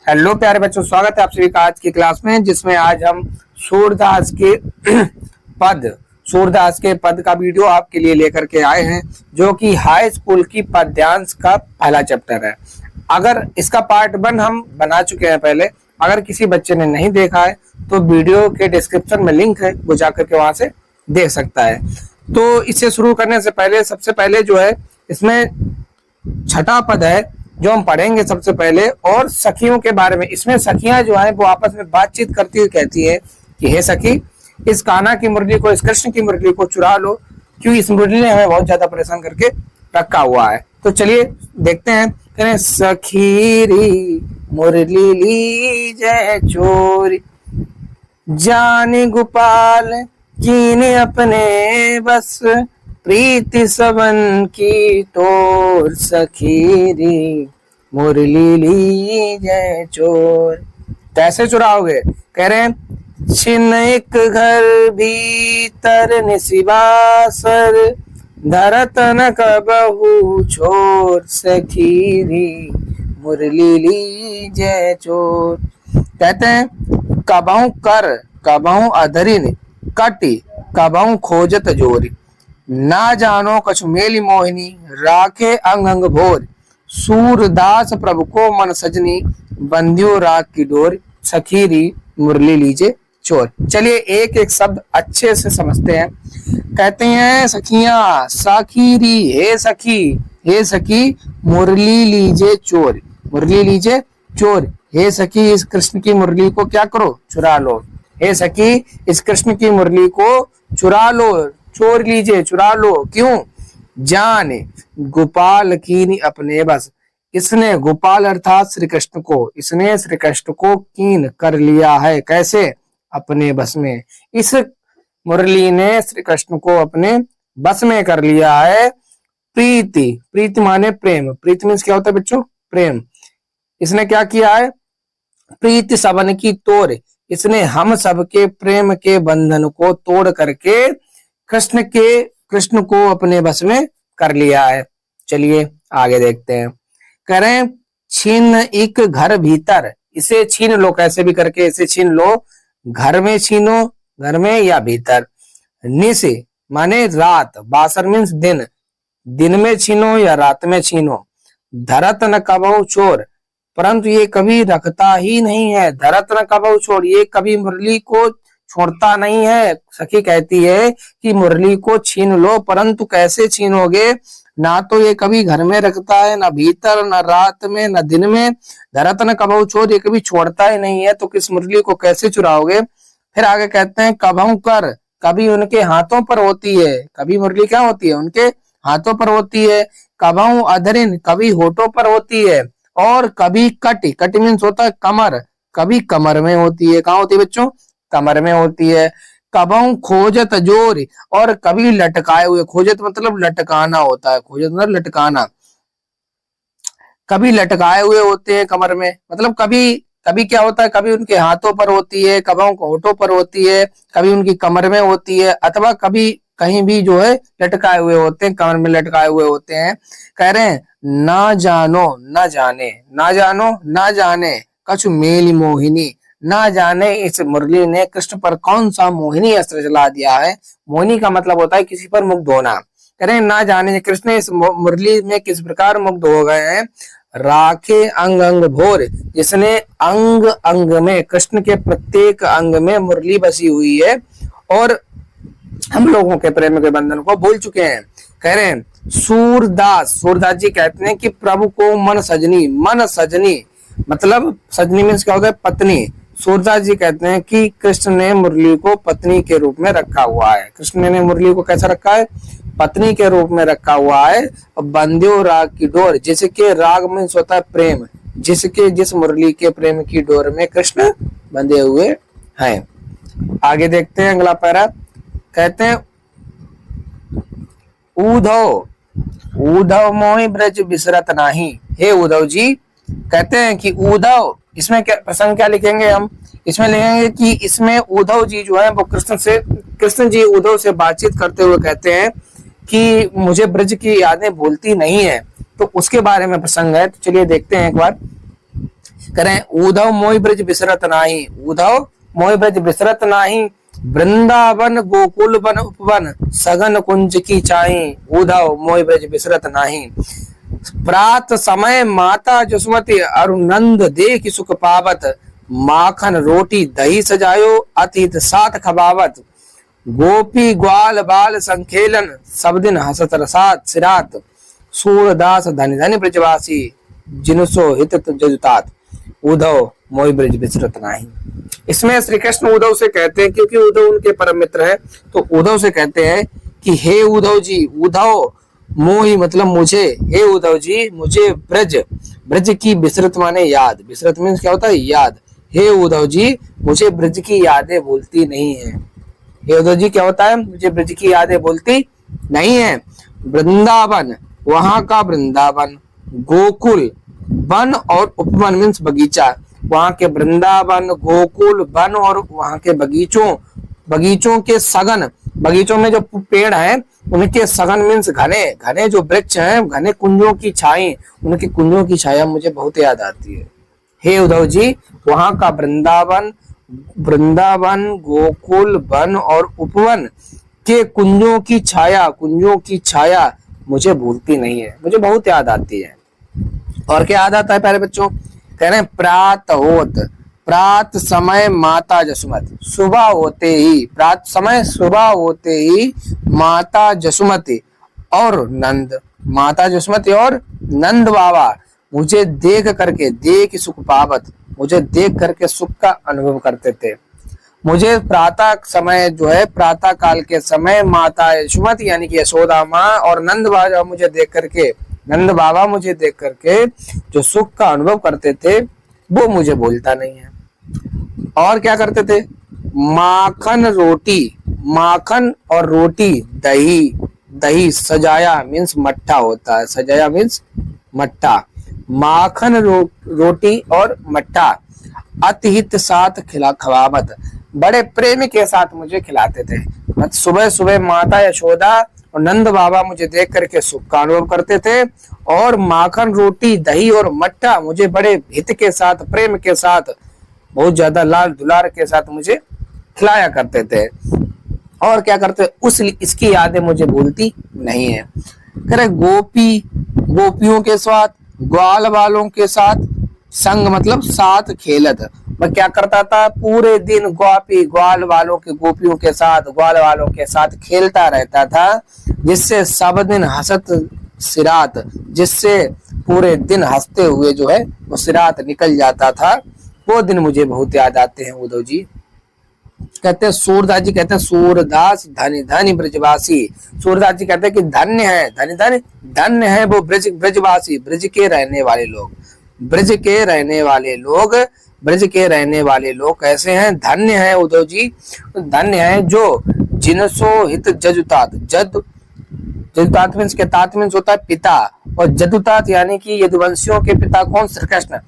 Hello प्यारे बच्चों, स्वागत है आप सभी का आज की क्लास में, जिसमें आज हम सूरदास के पद सूरदास के पद का वीडियो आपके लिए लेकर के आए हैं, जो कि हाई स्कूल की पद्यांश का पहला चैप्टर है। अगर इसका पार्ट 1 हम बना चुके हैं पहले, अगर किसी बच्चे ने नहीं देखा है तो वीडियो के डिस्क्रिप्शन में लिंक है, वो जाकर के वहां से देख सकता है। तो इसे शुरू करने से पहले सबसे पहले जो है इसमें छठा पद है जो हम पढ़ेंगे सबसे पहले, और सखियों के बारे में। इसमें सखियां जो है वो आपस में बातचीत करती हुई कहती है कि हे सखी, इस कान्हा की मुरली को, इस कृष्ण की मुरली को चुरा लो, क्यों इस मुरली ने हमें बहुत ज्यादा परेशान करके रखा हुआ है। तो चलिए देखते हैं। कहें सखीरी मुरली ली जय चोरी, जाने गोपाल कीने अपने बस, प्रीति सबन की तोर सखीरी मुरली ली जय चोर। कैसे चुराओगे? कह रहे हैं छिन एक घर भीतर निशिवासर, धरत न कबहू छोर सखीरी मुरली ली जय चोर। कहते हैं कबहू कर, कबहू अधरिन, कटी कबहू खोजत जोरी, ना जानो कछु मेली मोहिनी, राखे अंग अंग भोर, सूरदास प्रभु को मन सजनी, बंध्यो राग की डोर, सखीरी मुरली लीजे चोर। चलिए एक एक शब्द अच्छे से समझते हैं। कहते हैं सखियां, सखीरी, हे सखी, हे सखी मुरली लीजे चोर, मुरली लीजे चोर। हे सखी इस कृष्ण की मुरली को क्या करो? चुरा लो। हे सखी इस कृष्ण की मुरली को चुरा लो, चोर लीजिए, चुरा लो। क्यों? जाने गोपाल कीन अपने बस, इसने गोपाल अर्थात श्री कृष्ण को, इसने श्री कृष्ण को कीन कर लिया है। कैसे? अपने बस में। इस मुरली ने श्री कृष्ण को अपने बस में कर लिया है। प्रीति, प्रीति माने प्रेम, प्रीति मीन्स क्या होता है बच्चों? प्रेम। इसने क्या किया है? प्रीति सबन की तोड़, इसने हम सबके प्रेम के बंधन को तोड़ करके कृष्ण को अपने बस में कर लिया है। चलिए आगे देखते हैं। करें छीन एक घर भीतर, इसे छीन लो, कैसे भी करके इसे छीन लो। घर में छीनो, घर में या भीतर। निशि माने रात, बासर मीन्स दिन, दिन में छीनो या रात में छीनो। धरत न कबहू चोर, परंतु ये कभी रखता ही नहीं है। धरत न कबहू चोर, ये कभी मुरली को छोड़ता नहीं है। सखी कहती है कि मुरली को छीन लो, परंतु कैसे छीनोगे? ना तो ये कभी घर में रखता है, ना भीतर, ना रात में, ना दिन में। धरत न कबहू चोर, ये कभी छोड़ता ही नहीं है, तो किस मुरली को कैसे चुराओगे? फिर आगे कहते हैं कबहू कर, कभी उनके हाथों पर होती है। कभी मुरली क्या होती है? उनके हाथों पर होती है। कबहू अधरिन, कभी होठों पर होती है। और कभी कट, कट मीन्स होता है कमर, कभी कमर में होती है। कहाँ होती है बच्चों? कमर में होती है। कबहू खोजत जोर, और कभी लटकाए हुए। खोजत मतलब लटकाना होता है, खोजत मतलब लटकाना। कभी लटकाए हुए होते हैं कमर में, मतलब कभी कभी क्या होता है? कभी उनके हाथों पर होती है, कबहू होठों पर होती है, कभी उनकी कमर में होती है, अथवा कभी कहीं भी जो है लटकाए हुए होते हैं, कमर में लटकाए हुए होते हैं। कह रहे हैं ना जानो न जाने, ना जानो न जाने कछु मेली मोहिनी, ना जाने इस मुरली ने कृष्ण पर कौन सा मोहिनी अस्त्र चला दिया है। मोहिनी का मतलब होता है किसी पर मुग्ध होना। कह रहे हैं ना जाने कृष्ण इस मुरली में किस प्रकार मुग्ध हो गए हैं। राखे अंग अंग भोर, जिसने अंग अंग में, कृष्ण के प्रत्येक अंग में मुरली बसी हुई है, और हम लोगों के प्रेम के बंधन को भूल चुके हैं। कह रहे हैं सूरदास, सूरदास जी कहते हैं कि प्रभु को मन सजनी, मन सजनी मतलब सजनी मीन्स क्या होता है? पत्नी। सूरदास जी कहते हैं कि कृष्ण ने मुरली को पत्नी के रूप में रखा हुआ है। कृष्ण ने मुरली को कैसा रखा है? पत्नी के रूप में रखा हुआ है। बंध्यो राग की डोर, जिसके राग मीन्स होता है प्रेम, जिसके जिस मुरली के प्रेम की डोर में कृष्ण बंधे हुए हैं। आगे देखते हैं अगला पैरा। कहते हैं उद्धव, उद्धव मोहि ब्रज बिसरत नाही। हे उद्धव जी, कहते हैं कि उद्धव, इसमें क्या प्रसंग क्या लिखेंगे हम? इसमें लिखेंगे कि इसमें उद्धव जी जो है वो कृष्ण जी उद्धव से बातचीत करते हुए कहते हैं कि मुझे ब्रज की यादें भूलती नहीं है। तो उसके बारे में प्रसंग है। तो चलिए देखते हैं एक बार। करें उधव मोहि ब्रज बिसरत नाही, उधव मोहि ब्रज बिसरत नाही, वृंदावन गोकुल वन उपवन सघन कुंज की चाही, उधव मोहि ब्रज बिसरत नाही। प्रात समय माता जसुमती अरु नंद देख सुख पावत, माखन रोटी दही सजायो अतीत साथ खबावत, गोपी ग्वाल बाल संखेलन सब दिन हसत रसात सिरात, सूरदास धनि धनि ब्रजवासी जिनसो हित जजुतात, उद्धव मोहि ब्रज बिसरत नाही। इसमें श्री कृष्ण उद्धव से कहते हैं, क्योंकि उद्धव उनके परम मित्र है, तो उद्धव से कहते हैं कि हे उद्धव जी, उद्धव मोहि मतलब मुझे, हे उद्धव जी मुझे ब्रज, ब्रज की बिसरत माने याद, बिसरत मीन्स क्या होता है याद, हे उद्धव जी मुझे ब्रज की यादें भूलती नहीं है। हे उद्धव जी क्या होता है, मुझे ब्रज की यादें भूलती नहीं है। वृंदावन वहां का वृंदावन, गोकुल वन और उपवन मीन्स बगीचा, वहां के वृंदावन गोकुल वन और वहां के बगीचों, बगीचों के सघन, बगीचों में जो पेड़ हैं उनके सघन मीन्स घने, घने जो वृक्ष हैं, घने कुंजों की छाई, उनके कुंजों की छाया मुझे बहुत याद आती है। हे उद्धव जी वहां का वृंदावन, वृंदावन गोकुल वन और उपवन के कुंजों की छाया, कुंजों की छाया मुझे भूलती नहीं है, मुझे बहुत याद आती है। और क्या याद आता है प्यारे बच्चों, कह रहे हैं प्रात होत, प्रात समय माता जसुमती, सुबह होते ही, प्रात समय सुबह होते ही माता जसुमती और नंद, माता जसुमती और नंद बाबा मुझे देख करके, देख सुख पावत, मुझे देख करके सुख का अनुभव करते थे। मुझे प्रातः समय जो है, प्रातः काल के समय माता यशोमती यानी कि यशोदा माँ और नंद बाबा मुझे देख करके, नंद बाबा मुझे देख करके जो सुख का अनुभव करते थे वो मुझे भूलता नहीं है। और क्या करते थे, माखन रोटी, माखन और रोटी दही, दही सजाया मीन्स मट्ठा होता है, सजाया मीन्स मट्ठा, माखन रोटी और मट्ठा अतिहित साथ खिला खवावत, बड़े प्रेम के साथ मुझे खिलाते थे। सुबह सुबह माता यशोदा और नंद बाबा मुझे देख करके सुख का अनुभव करते थे और माखन रोटी दही और मट्ठा मुझे बड़े हित के साथ, प्रेम के साथ, बहुत ज्यादा लाल दुलार के साथ मुझे खिलाया करते थे। और क्या करते, उस इसकी यादें मुझे भूलती नहीं है। करे गोपी, गोपियों के साथ, ग्वाल वालों के साथ, संग मतलब साथ खेलत, मैं क्या करता था पूरे दिन गोपी ग्वाल वालों के, गोपियों के साथ, ग्वाल वालों के साथ खेलता रहता था, जिससे सब दिन हंसत सिरात, जिससे पूरे दिन हंसते हुए जो है वो सिरात निकल जाता था। वो दिन मुझे बहुत याद आते हैं उद्धव जी। कहते हैं सूरदास जी कहते हैं सूरदास धनी धनी ब्रजवासी, सूरदास जी कहते हैं कि धन्य है, धनी धनी धन्य है वो ब्रजवासी, ब्रज के रहने वाले लोग, ब्रज के रहने वाले लोग, ब्रज के रहने वाले लोग कैसे हैं, धन्य है उद्धव जी, धन्य है जो जिनसो हित जजुतात, जजुतात मीन्स के तात मीन्स होता है पिता, और जदुतात यानी कि यदुवंशियों के पिता कौन, श्री कृष्ण।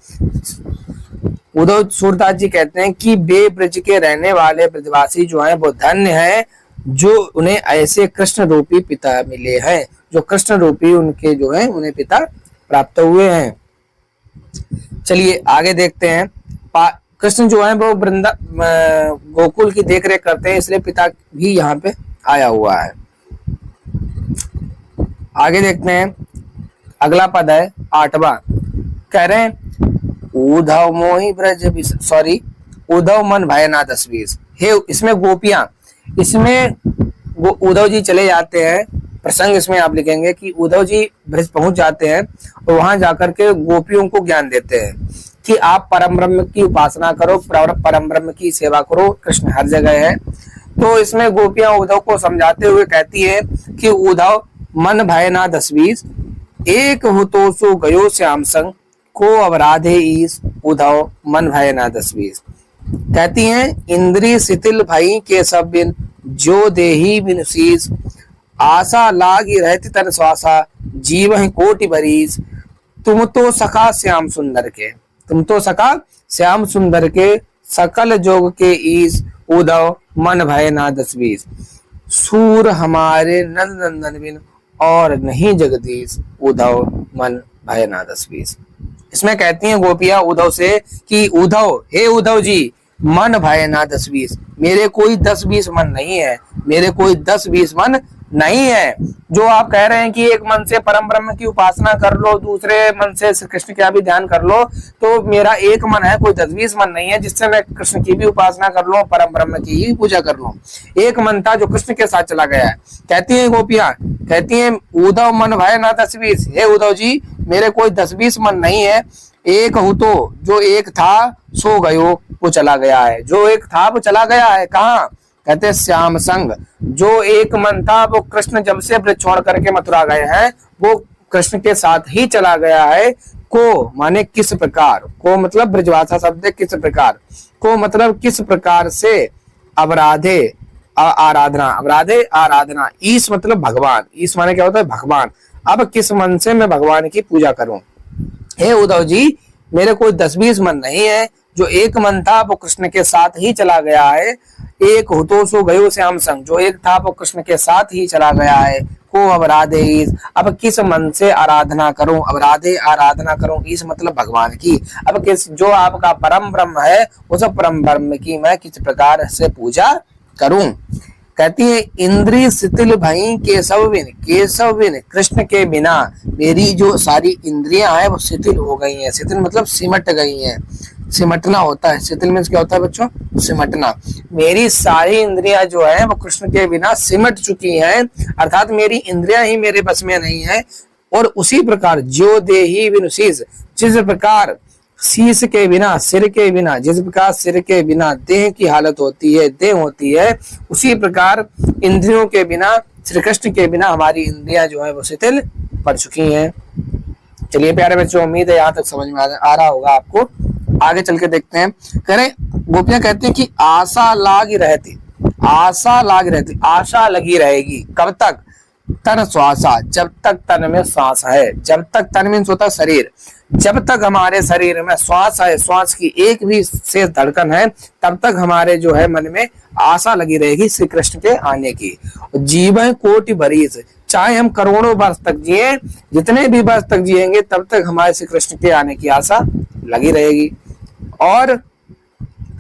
उद्धव सूरदास जी कहते हैं कि बे ब्रज के रहने वाले ब्रजवासी जो हैं वो धन्य हैं जो उन्हें ऐसे कृष्ण रूपी पिता मिले हैं, जो कृष्ण रूपी उनके जो है उन्हें पिता प्राप्त हुए हैं। चलिए आगे देखते हैं। कृष्ण जो है वो गोकुल की देखरेख करते हैं, इसलिए पिता भी यहाँ पे आया हुआ है। आगे देखते हैं, अगला पद है 8वां, कह रहे हैं उद्धव मोहि ब्रज, सॉरी उद्धव मन भयना 10-20 हे, इसमें गोपियां, इसमें वो उद्धव जी चले जाते हैं, प्रसंग इसमें आप लिखेंगे कि उद्धव जी ब्रज पहुंच जाते हैं और वहां जाकर के गोपियों को ज्ञान देते हैं कि आप परम ब्रह्म की उपासना करो, परम ब्रह्म की सेवा करो, कृष्ण हर जगह है। तो इसमें गोपियां उद्धव को समझाते हुए कहती है कि उद्धव मन भयना 10-20 एक हो तो सो गयो श्याम संग को अवराधे ईस, उद्धव मन भयना 10-20 कहती हैं इंद्री शिथिल भई के सब बिन जो देही बिन शीस, आशा लागी रहती तन श्वासा जीव कोटि बरीस, तुम तो सखा श्याम सुंदर के, तुम तो सखा श्याम सुंदर के सकल जोग के ईस, उद्धव मन भयना 10-20 सूर हमारे नंद नंदन बिन और नहीं जगदीश, उद्धव मन भयना 10-20। इसमें कहती हैं गोपियां उद्धव से कि उद्धव, हे उद्धव जी, मन भय ना 10-20, मेरे कोई 10-20 मन नहीं है, मेरे कोई 10-20 मन नहीं है। जो आप कह रहे हैं कि एक मन से परम ब्रह्म की उपासना कर लो, दूसरे मन से श्री कृष्ण का भी ध्यान कर लो, तो मेरा एक मन है, कोई 10-20 मन नहीं है जिससे मैं कृष्ण की भी उपासना कर लूं, परम ब्रह्म की ही पूजा कर लूं। एक मन था जो कृष्ण के साथ चला गया है। कहती है गोपियां, कहती है उद्धव मन भय ना 10-20, हे उद्धव जी, मेरे कोई 10-20 मन नहीं है। एक हूं तो, जो एक था सो गयो, वो चला गया है। जो एक था वो चला गया है, कहाँ? कहते श्याम संग। जो एक मन था वो कृष्ण जब से ब्रज छोड़ करके मथुरा गए हैं, वो कृष्ण के साथ ही चला गया है। को माने किस प्रकार, को मतलब ब्रजभाषा शब्द है किस प्रकार, को मतलब किस प्रकार से, अवराधे आराधना, अवराधे आराधना, ईश मतलब भगवान, ईश माने क्या होता है? भगवान। अब किस मन से मैं भगवान की पूजा करूं? हे उद्धव जी, मेरे कोई 10-20 मन नहीं है। जो एक मन था वो कृष्ण के साथ ही चला गया है। एक हो तो सो गयो श्याम संग, जो एक था वो कृष्ण के साथ ही चला गया है। को अवराधे ईश, अब किस मन से आराधना करूं? अवराधे आराधना करूं, ईश मतलब भगवान की। अब किस, जो आपका परम ब्रह्म है, उस परम ब्रह्म की मैं किस प्रकार से पूजा करूं? कहती है इंद्रिय शिथिल भई केशव बिन कृष्ण के बिना मेरी जो सारी इंद्रियां हैं वो शिथिल हो गई हैं। शिथिल मतलब सिमट गई हैं, सिमटना होता है। शिथिल मीन्स क्या होता है बच्चों? सिमटना। मेरी सारी इंद्रियां जो है वो कृष्ण के बिना सिमट चुकी हैं, अर्थात मेरी इंद्रियां ही मेरे बस में नहीं है। और उसी प्रकार ज्यो देहि बिनु शीस, जिस प्रकार शीश के बिना, सिर के बिना, जिस प्रकार सिर के बिना देह की हालत होती है, देह होती है, उसी प्रकार इंद्रियों के बिना, श्री कृष्ण के बिना हमारी इंद्रियां जो है वो शिथिल पड़ चुकी हैं। चलिए प्यारे बच्चों, उम्मीद है यहाँ तक समझ में आ रहा होगा आपको। आगे चल के देखते हैं। कह रहे गोपियां कहती हैं कि आशा लागी रहती, आशा लागी रहती, आशा लगी रहेगी कब तक? तन श्वासा, जब तक तन में श्वास है। जब तक तन मीन्स होता है शरीर, जब तक हमारे शरीर में श्वास है, श्वास की एक भी शेष धड़कन है, तब तक हमारे जो है मन में आशा लगी रहेगी श्री कृष्ण के आने की। जीवन कोटि बरिस, चाहे हम करोड़ों वर्ष तक जिए, जितने भी वर्ष तक जिएंगे, तब तक हमारे श्री कृष्ण के आने की आशा लगी रहेगी। और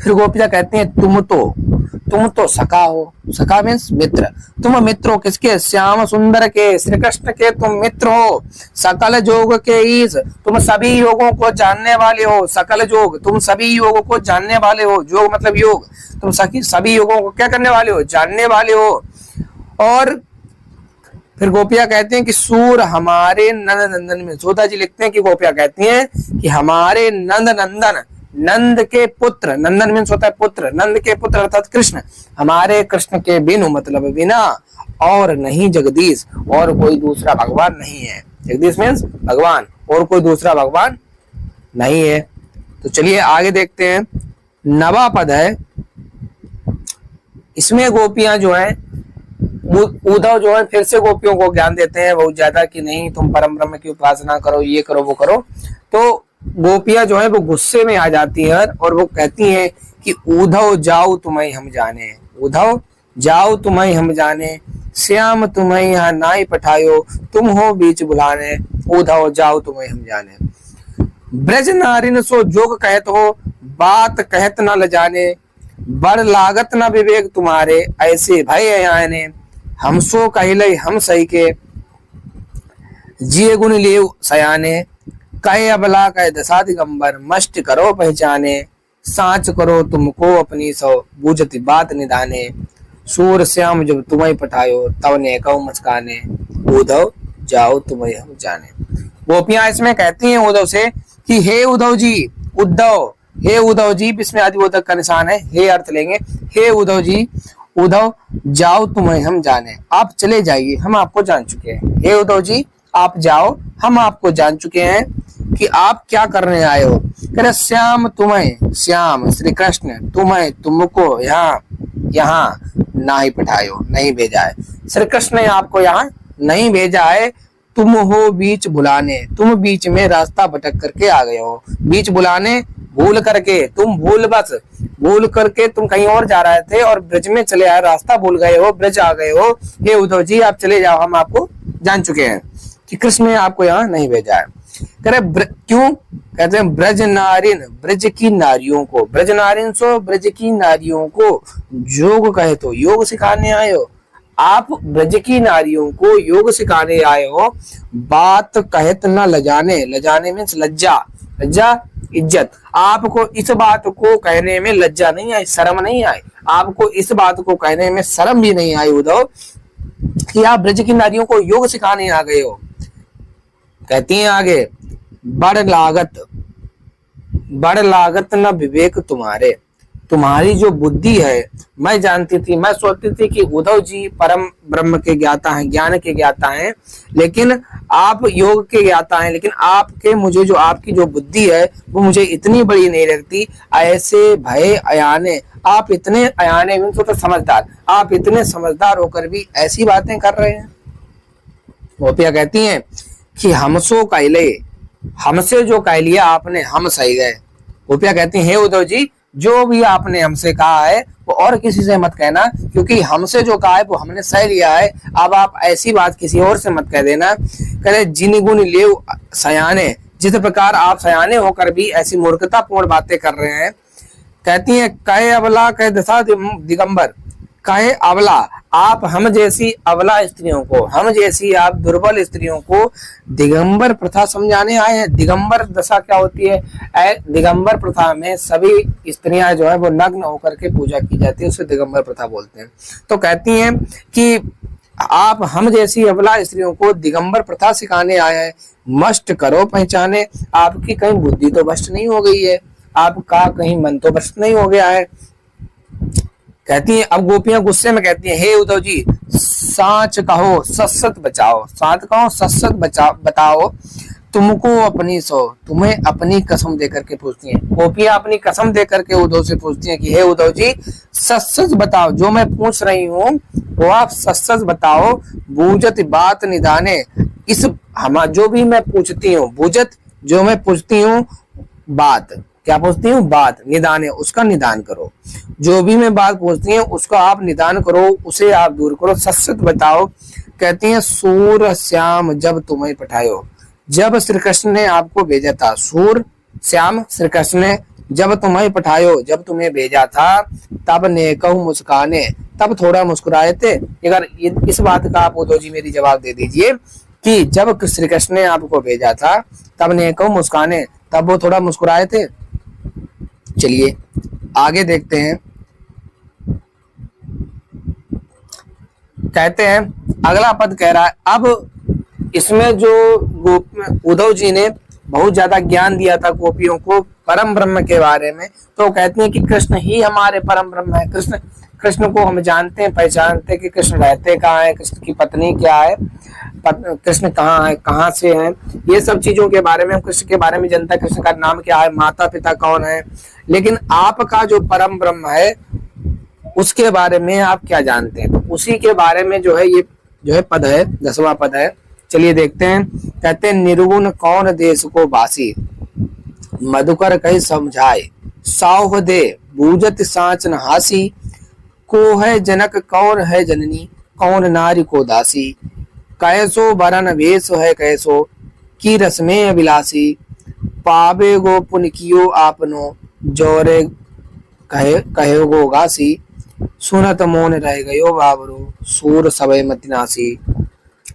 फिर गोपियां कहती हैं तुम तो सखा हो। सखा मीन्स मित्र। तुम मित्र हो किसके? श्याम सुंदर के, श्री कृष्ण के तुम मित्र हो। सकल जोग के ईश, तुम सभी योगों को जानने वाले हो। सकल जोग, तुम सभी योगों को जानने वाले हो। जोग मतलब योग, तुम सभी योगों को क्या करने वाले हो? जानने वाले हो। और फिर गोपियां कहते हैं कि सूर हमारे नंद नंदन में, सोदा जी लिखते हैं कि गोपियां कहती हैं कि हमारे नंद नंदन, नंद के पुत्र, नंदन मीन्स होता है पुत्र, नंद के पुत्र अर्थात कृष्ण, हमारे कृष्ण के बिनु मतलब बिना, और नहीं जगदीश, और कोई दूसरा भगवान नहीं है। जगदीश मीन्स भगवान, और कोई दूसरा भगवान नहीं है। तो चलिए आगे देखते हैं। नवा पद है, इसमें गोपियां जो है, उद्धव जो है फिर से गोपियों को ज्ञान देते हैं बहुत ज्यादा कि नहीं तुम परम ब्रह्म की उपासना करो, ये करो वो करो। तो गोपियां जो है वो गुस्से में आ जाती है और वो कहती हैं कि उद्धव जाओ तुम्हें हम जाने, उद्धव जाओ तुम्हें हम जाने, श्याम तुम्हें यहाँ नाई पठायो, तुम हो बीच बुलाने, उद्धव जाओ तुम्हें हम जाने। ब्रज नारिन सो जोग कहत हो, बात कहत न ल जाने, बड़ लागत न विवेक तुम्हारे, ऐसे भय आने, हम सो कहले हम सही के, जिये गुण लेव सयाने, कहे अबला कहे दशा दिगंबर, मष्ट करो पहचाने, साच करो तुमको अपनी सौ, बूझती बात निदाने, सूर श्याम जब तुम्हें पठायो, तब ने कहो मचकाने, उद्धव जाओ तुम्हें हम जाने। गोपियां इसमें कहती हैं उद्धव से कि हे उद्धव जी, उद्धव, हे उद्धव जी, इसमें आदिबोधक का निशान है, हे अर्थ लेंगे, हे उद्धव जी, उद्धव जाओ तुम्हें हम जाने, आप चले जाइए, हम आपको जान चुके हैं। हे उद्धव जी आप जाओ, हम आपको जान चुके हैं कि आप क्या करने आए हो। कह रहे श्याम तुम्हें, श्याम श्री कृष्ण तुम्हें, तुमको यहाँ ना ही पठायो, नहीं भेजा है। श्री कृष्ण ने आपको यहाँ नहीं भेजा है, तुम हो बीच बुलाने, तुम बीच में रास्ता भटक करके आ गए हो। बीच बुलाने भूल करके, तुम भूल करके तुम कहीं और जा रहे थे और ब्रज में चले आए, रास्ता भूल गए हो, ब्रज आ गए हो। हे उद्धव जी आप चले जाओ, हम आपको जान चुके हैं कि कृष्ण ने आपको यहाँ नहीं भेजा है। क्यों कहते हैं ब्रज नारिन, ब्रज की नारियों को, ब्रज नारिन सो ब्रज की नारियों को योग कहे तो योग सिखाने आए हो। आप ब्रज की नारियों को योग सिखाने आए हो। बात कहत न लजाने, लजाने मीन्स लज्जा, लज्जा इज्जत। आपको इस बात को कहने में लज्जा नहीं आई, शर्म नहीं आई, आपको इस बात को कहने में शर्म भी नहीं आई उद्धव कि आप ब्रज की नारियों को योग सिखाने आ गए हो। कहती हैं आगे, बड़ लागत न विवेक तुम्हारे, तुम्हारी जो बुद्धि है, मैं जानती थी, मैं सोचती थी कि उद्धव जी परम ब्रह्म के ज्ञाता हैं, ज्ञान के ज्ञाता हैं, लेकिन आप योग के ज्ञाता हैं, लेकिन आपके मुझे जो आपकी जो बुद्धि है वो मुझे इतनी बड़ी नहीं लगती। ऐसे भय अयाने, आप इतने अयाने तो समझदार, आप इतने समझदार होकर भी ऐसी बातें कर रहे हैं। गोपियां कहती हैं कि हमसो कहले, हमसे जो कह लिया आपने हम सही गए। गोपियां कहती हैं हे उद्धव जी, जो भी आपने हमसे कहा है वो और किसी से मत कहना, क्योंकि हमसे जो कहा है वो हमने सह लिया है। अब आप ऐसी बात किसी और से मत कह देना। कहते जिन गुण ले सयाने, जिस प्रकार आप सयाने होकर भी ऐसी मूर्खतापूर्ण बातें कर रहे हैं। कहती हैं कहे अबला कहे दशा दिगंबर, कहे अबला, आप हम जैसी अबला स्त्रियों को, हम जैसी आप दुर्बल स्त्रियों को दिगंबर प्रथा समझाने आए हैं। दिगंबर दशा क्या होती है? दिगंबर प्रथा में सभी स्त्रियां जो है वो नग्न होकर के पूजा की जाती है, उसे दिगंबर प्रथा बोलते हैं। तो कहती हैं कि आप हम जैसी अबला स्त्रियों को दिगंबर प्रथा सिखाने आए हैं। मस्ट करो पहचाने, आपकी कहीं बुद्धि तो भ्रष्ट नहीं हो गई है, आपका कहीं मन तो भ्रष्ट नहीं हो गया है। कहती हैं, अब गोपियां गुस्से में कहती हैं हे उद्धव जी, साच कहो सत बचाओ, साच कहो सत बताओ, तुमको अपनी सो, तुम्हें अपनी कसम देकर के पूछती हैं। गोपियां अपनी कसम देकर के उद्धव से पूछती हैं कि हे उद्धव जी, सच बताओ, जो मैं पूछ रही हूँ वो आप सच बताओ। बूझत बात निदाने, इस हम जो भी मैं पूछती हूँ, बूझत जो मैं पूछती हूँ, बात क्या पूछती हूँ, बात निदाने, उसका निदान करो। जो भी मैं बात पूछती हूँ उसका आप निदान करो, उसे आप दूर करो, सच बताओ। कहती हैं सूर श्याम जब तुम्हें पठायो, जब श्री कृष्ण ने आपको भेजा था, सूर श्याम श्री कृष्ण ने जब तुम्हें पठायो, जब तुम्हें भेजा था, तब ने कहूँ मुस्काने, तब थोड़ा मुस्कुराए थे। अगर इस बात का आप उद्धव जी मेरी जवाब दे दीजिए कि जब श्री कृष्ण ने आपको भेजा था तब ने कहूँ मुस्काने, तब वो थोड़ा मुस्कुराए थे। चलिए आगे देखते हैं। कहते हैं अगला पद कह रहा है, अब इसमें जो उद्धव जी ने बहुत ज्यादा ज्ञान दिया था गोपियों को परम ब्रह्म के बारे में, तो कहते हैं कि कृष्ण ही हमारे परम ब्रह्म है। कृष्ण को हम जानते हैं, पहचानते हैं कि कृष्ण रहते कहाँ है, कृष्ण की पत्नी क्या है, कृष्ण कहाँ है, कहाँ से हैं, ये सब चीजों के बारे में हम कृष्ण के बारे में जानते हैं। कृष्ण का नाम क्या है, माता पिता कौन है, लेकिन आपका जो परम ब्रह्म है उसके बारे में आप क्या जानते हैं? तो उसी के बारे में जो है ये जो है पद है, 10वां पद है। चलिए देखते हैं। कहते हैं निर्गुण कौन देश को बासी, मधुकर कही समझाए, साउह दे बूझत साँच न हासी, को है जनक कौन है जननी, कौन नारी को दासी, कैसो बरन वेश है कैसो, की रस्में अभिलाषी, पावे गो पुन कियो आपनो, जोरे कहे गो गासी, सुनत मौन रह गयो बाबरो, सूर सबे मतिनासी,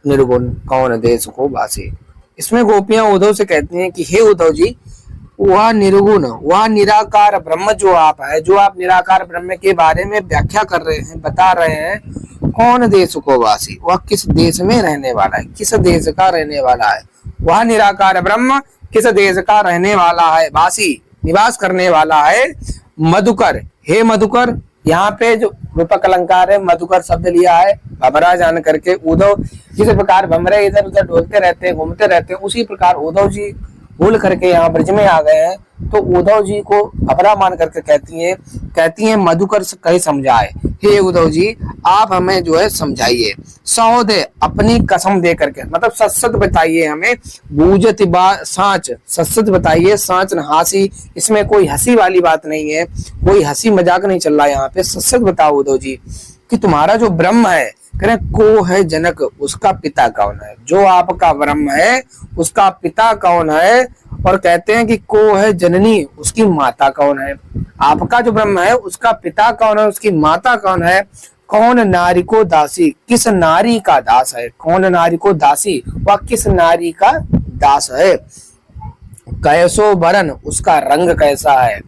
निर्गुण कौन देश को बासी। इसमें गोपियां उद्धव से कहती हैं कि हे उद्धव जी, वह निर्गुण, वह निराकार ब्रह्म जो आप है, जो आप निराकार ब्रह्म के बारे में व्याख्या कर रहे हैं, बता रहे हैं, कौन देश को वासी, वह किस देश में रहने वाला है, किस देश का रहने वाला है। वह निराकार ब्रह्म किस देश का रहने वाला है, वासी निवास करने वाला है। मधुकर, हे मधुकर, यहाँ पे जो रूपक अलंकार है मधुकर शब्द लिया है भमरा जान करके। उद्धव जिस प्रकार भमरे इधर उधर डोलते रहते हैं, घूमते रहते हैं, उसी प्रकार उद्धव जी भूल करके यहाँ ब्रज में आ गए हैं, तो उद्धव जी को भमरा मान करके कहती हैं मधुकर कहीं समझाए, हे उद्धव जी आप हमें जो है समझाइए। सौ दे अपनी कसम दे करके, मतलब सच बताइए हमें, बूझत साँच, सच बताइए, साँच न हासी, इसमें कोई हंसी वाली बात नहीं है, कोई हंसी मजाक नहीं चल रहा है यहाँ पे, सच बताओ उद्धव जी। कि तुम्हारा जो ब्रह्म है, कह रहे को है जनक, उसका पिता कौन है? जो आपका ब्रह्म है उसका पिता कौन है? और कहते हैं कि को है जननी, उसकी माता कौन है? आपका जो ब्रह्म है उसका पिता कौन है, उसकी माता कौन है? कौन नारी को दासी, किस नारी का दास है? कौन नारी को दासी, वह किस नारी का दास है? कैसो बरन, उसका रंग कैसा है?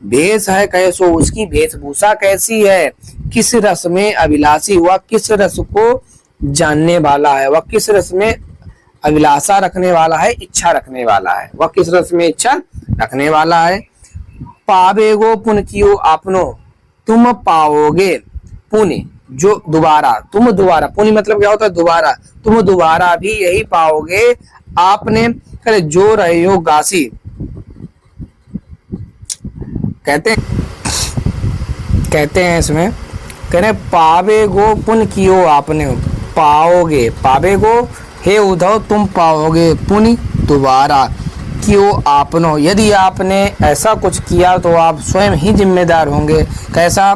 भेष है कैसो, उसकी वेशभूषा कैसी है? किस रस में अभिलाषी, वह किस रस को जानने वाला है? वह किस रस में अभिलाषा रखने वाला है, इच्छा रखने वाला है? वह किस रस में इच्छा रखने वाला है? पावेगो पुन कियो आपनो, तुम पाओगे पुण्य, जो दोबारा, तुम दोबारा, पुण्य मतलब क्या होता है? दोबारा, तुम दोबारा भी यही पाओगे आपने, करे जो रहे हो गासी। कहते हैं इसमें, कह रहे पावे गो पुण्य कियो आपने, पाओगे, पावे गो हे उद्धव तुम पाओगे पुण्य दोबारा, क्यों आपनो, यदि आपने ऐसा कुछ किया तो आप स्वयं ही जिम्मेदार होंगे। कैसा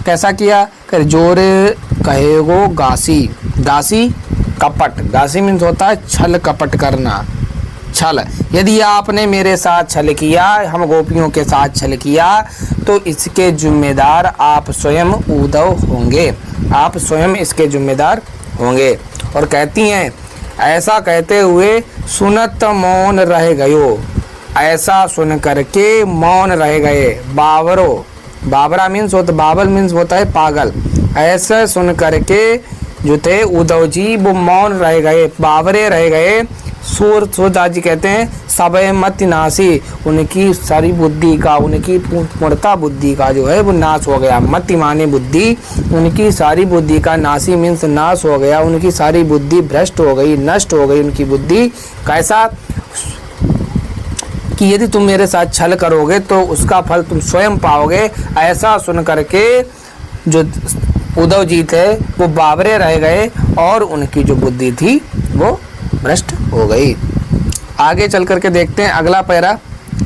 कैसा किया? कर जोरे कहेगो गासी, गासी कपट, गासी मीन्स होता है छल कपट करना, छल। यदि आपने मेरे साथ छल किया, हम गोपियों के साथ छल किया, तो इसके जिम्मेदार आप स्वयं उद्धव होंगे, आप स्वयं इसके जिम्मेदार होंगे। और कहती हैं, ऐसा कहते हुए सुनत मौन रह गयो, ऐसा सुन करके मौन रह गए। बावरो, बाबरा मीन्स होता, बाबल मीन्स होता है पागल। ऐसा सुन करके जो थे उद्धव जी वो मौन रह गए, बावरे रह गए। सूरदास जी कहते हैं सबय मत नासी, उनकी सारी बुद्धि का, उनकी पूर्णता बुद्धि का जो है वो नाश हो गया। मति माने बुद्धि, उनकी सारी बुद्धि का, नासी मीन्स नाश हो गया, उनकी सारी बुद्धि भ्रष्ट हो गई, नष्ट हो गई उनकी बुद्धि। कैसा कि यदि तुम मेरे साथ छल करोगे तो उसका फल तुम स्वयं पाओगे। ऐसा सुन करके जो उद्धव जी थे वो बावरे रह गए और उनकी जो बुद्धि थी वो भ्रष्ट हो गई। आगे चल करके देखते हैं अगला पैरा,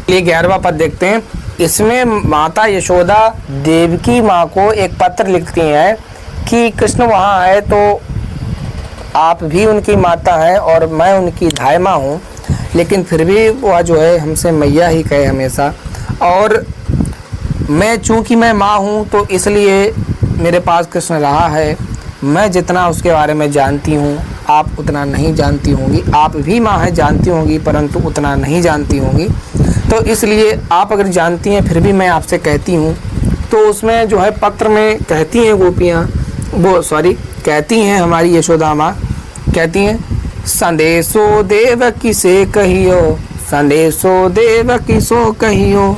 ये 11वां पद देखते हैं। इसमें माता यशोदा देवकी माँ को एक पत्र लिखती हैं कि कृष्ण वहाँ है तो आप भी उनकी माता हैं और मैं उनकी धाय माँ हूँ, लेकिन फिर भी वह जो है हमसे मैया ही कहे हमेशा। और मैं चूँकि मैं माँ हूँ तो इसलिए मेरे पास कृष्ण रहा है। मैं जितना उसके बारे में जानती हूँ आप उतना नहीं जानती होंगी, आप भी माँ है जानती होंगी परंतु उतना नहीं जानती होंगी। तो इसलिए आप अगर जानती हैं फिर भी मैं आपसे कहती हूँ। तो उसमें जो है पत्र में कहती हैं गोपियाँ, वो कहती हैं हमारी यशोदा माँ, कहती हैं संदेशो देवकी से कहियो, संदेशो देवकी सो कहियो,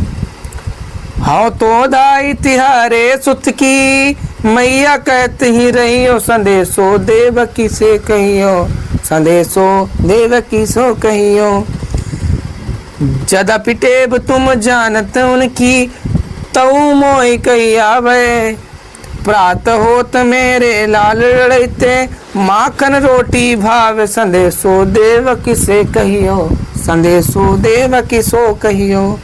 हाँ तो दाई तिहारे सुत की मैया कहती ही रही हो, संदेशो देवकी से कहियो, संदेशो देवकी सो कहियो। जदा पिटेब तुम जानत उनकी, तऊ मोई कही आवे, प्रात होत मेरे लाल लड़ते, माखन रोटी भाव, संदेशो देवकी से कहियो, संदेशो देवकी सो कहियो।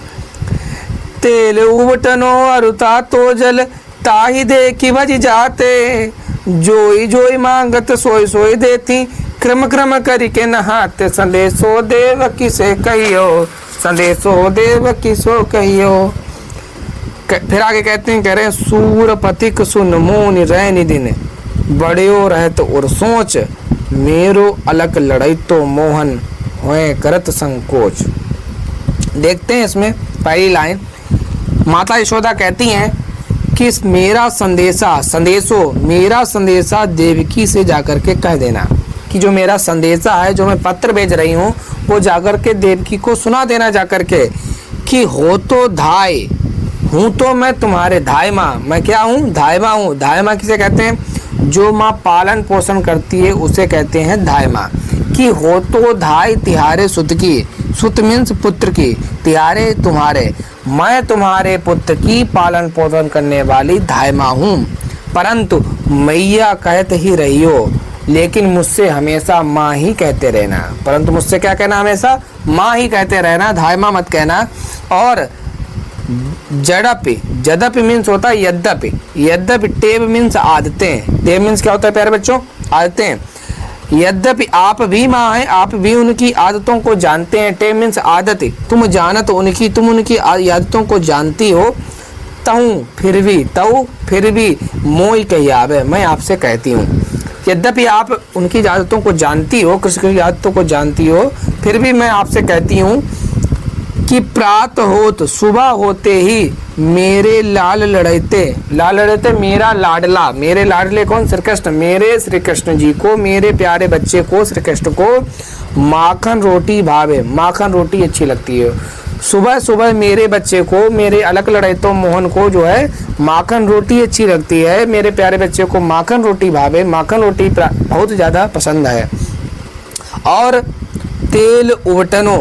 तेल उबटनो अरुता तो जल, ताही देखी बज जाते, जोई जोई मांगत सोई सोई देती, क्रम क्रम करके नहाते, संदेशो देवकी से कहियो, संदेशो देवकी सो कहियो। फिर आगे कहते हैं, कह रहे सूर पथिक सुन मोनि रैनि दिन, बड़ियो रहत और सोच, मेरो अलग लड़ाई तो मोहन होए करत संकोच। देखते हैं इसमें पहली लाइन, माता यशोदा कहती हैं कि मेरा संदेशा, संदेशो मेरा संदेशा देवकी से जाकर के कह देना, कि जो मेरा संदेशा है, जो मैं पत्र भेज रही हूँ, वो जाकर के देवकी को सुना देना जाकर के, कि हो तो धाय, हूँ तो मैं तुम्हारे धाय माँ, मैं क्या हूँ? धाय माँ हूँ। धाय माँ किसे कहते हैं? जो माँ पालन पोषण करती है उसे कहते हैं धाय माँ। कि हो तो धाय तिहारे सुत की, सुत मीन्स पुत्र की, तिहारे तुम्हारे, मैं तुम्हारे पुत्र की पालन पोषण करने वाली धाय माँ हूँ। परंतु मैया कहते ही रही हो, लेकिन मुझसे हमेशा माँ ही कहते रहना। परंतु मुझसे क्या कहना? हमेशा माँ ही कहते रहना, धाय माँ मत कहना। और जड़पि, जदपि मीन्स होता है यद्यपि, यद्यपि टेब मीन्स आदतें, टेब मीन्स क्या होता है प्यारे बच्चों, आदतें। यद्यपि आप भी माँ हैं, आप भी उनकी आदतों को जानते हैं, टेब मीन्स आदत, तुम जानत उनकी, तुम उनकी आदतों को जानती हो, तहु फिर भी मोई कही आवे, मैं आपसे कहती हूँ। यद्यपि आप उनकी आदतों को जानती हो, कृष्ण की आदतों को जानती हो, फिर भी मैं आपसे कहती हूँ कि प्रातः होत, सुबह होते ही मेरे लाल लड़ते मेरा लाडला, मेरे लाडले कौन, श्री कृष्ण, मेरे श्री कृष्ण जी को, मेरे प्यारे बच्चे को, श्री कृष्ण को माखन रोटी भावे, माखन रोटी अच्छी लगती है। सुबह सुबह मेरे बच्चे को, मेरे अलग लड़ैतो मोहन को जो है माखन रोटी अच्छी लगती है, मेरे प्यारे बच्चे को माखन रोटी भावे, माखन रोटी बहुत ज़्यादा पसंद है। और तेल उबटनो,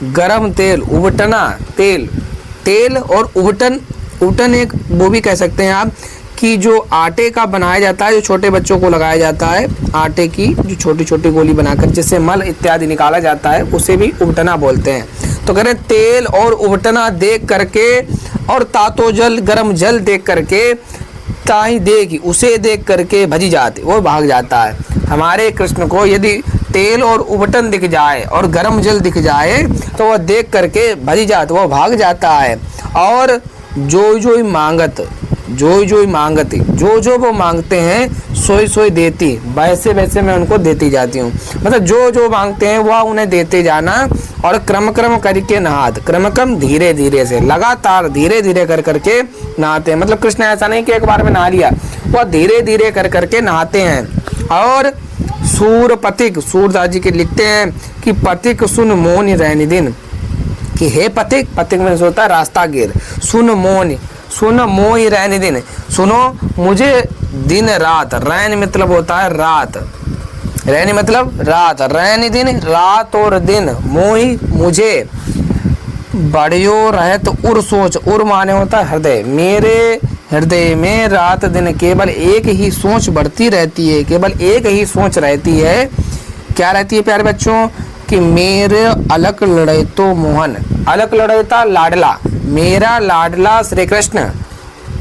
गरम तेल, उबटना तेल, तेल और उबटन एक वो भी कह सकते हैं आप कि जो आटे का बनाया जाता है, जो छोटे बच्चों को लगाया जाता है, आटे की जो छोटी छोटी गोली बनाकर जिससे मल इत्यादि निकाला जाता है, उसे भी उबटना बोलते हैं। तो कह रहे तेल और उबटना देख करके और तातो जल, गरम जल देख करके, ताई देगी, उसे देख करके भजी जाती, वो भाग जाता है। हमारे कृष्ण को यदि तेल और उबटन दिख जाए और गर्म जल दिख जाए तो वह देख करके भजी जाता, वो भाग जाता है। और जो मांगत, जो मांगती, जो वो मांगते हैं, सोई देती, वैसे वैसे मैं उनको देती जाती हूँ। मतलब जो मांगते हैं वह उन्हें देते जाना। और क्रम करके नहात, क्रम धीरे धीरे से, लगातार धीरे धीरे कर करके नहाते हैं। मतलब कृष्ण ऐसा नहीं कि एक बार में नहा लिया, वह धीरे धीरे कर करके नहाते हैं। और सूर पथिक, सूरदास जी के लिखते हैं कि पथिक सुन मौन रहने दिन, कि हे पथिक, पथिक में होता है रास्ता गिर, सुन मोहि रहने दिन, सुनो मुझे दिन रात, रैन मतलब होता है रात, रैन मतलब रात, रैन दिन, रात और दिन, मोहि मुझे, बड़ियो रहत उर सोच, उर माने होता है हृदय, मेरे हृदय में रात दिन केवल एक ही सोच बढ़ती रहती है, केवल एक ही सोच रहती है। क्या रहती है प्यारे बच्चों, कि मेरे अलग लड़ैतो मोहन, अलग लड़ैता लाडला, मेरा लाडला श्री कृष्ण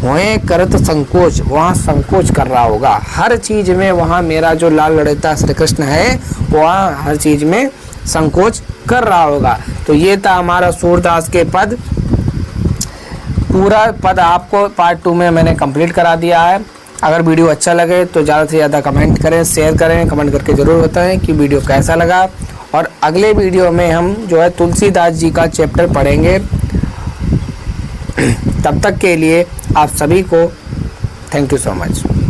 वहीं करत संकोच, वहाँ संकोच कर रहा होगा हर चीज में, वहाँ मेरा जो लाल लड़ैता श्री कृष्ण है वहाँ हर चीज में संकोच कर रहा होगा। तो ये था हमारा सूरदास के पद। पूरा पद आपको पार्ट 2 में मैंने कंप्लीट करा दिया है। अगर वीडियो अच्छा लगे तो ज़्यादा से ज़्यादा कमेंट करें, शेयर करें, कमेंट करके ज़रूर बताएं कि वीडियो कैसा लगा। और अगले वीडियो में हम जो है तुलसीदास जी का चैप्टर पढ़ेंगे। तब तक के लिए आप सभी को थैंक यू सो मच।